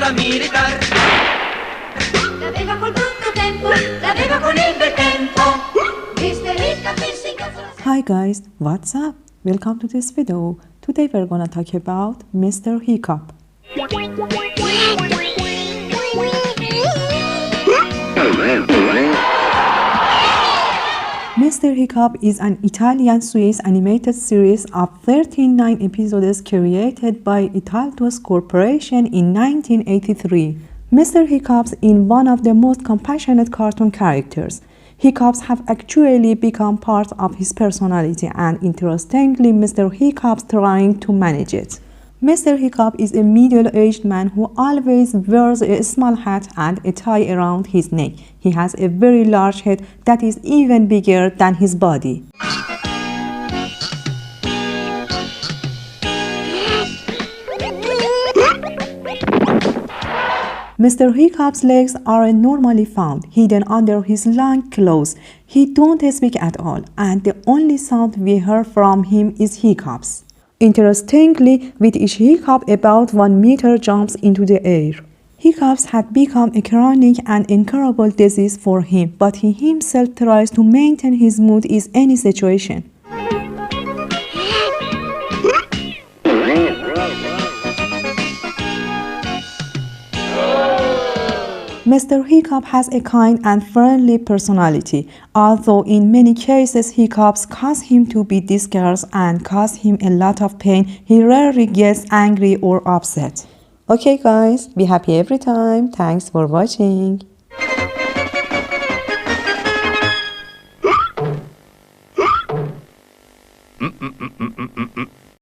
era militar. L'aveva col brutto tempo, l'aveva con il bel tempo. Mr. Hiccup si incazzò. Hi guys, what's up? Welcome to this video. Today we're gonna talk about Mr. Hiccup. Mr. Hiccup is an Italian-Swiss animated series of 39 episodes created by Italtos Corporation in 1983. Mr. Hiccup is one of the most compassionate cartoon characters. Hiccups have actually become part of his personality, and interestingly, Mr. Hiccup trying to manage it. Mr. Hiccup is a middle-aged man who always wears a small hat and a tie around his neck. He has a very large head that is even bigger than his body. Mr. Hiccup's legs are normally found hidden under his long clothes. He don't speak at all, and the only sound we hear from him is hiccups. Interestingly, with each hiccup, about 1 meter jumps into the air. Hiccups had become a chronic and incurable disease for him, but he himself tries to maintain his mood in any situation. Mr. Hiccup has a kind and friendly personality. Although in many cases hiccups cause him to be discouraged and cause him a lot of pain, he rarely gets angry or upset. Okay guys, be happy every time. Thanks for watching.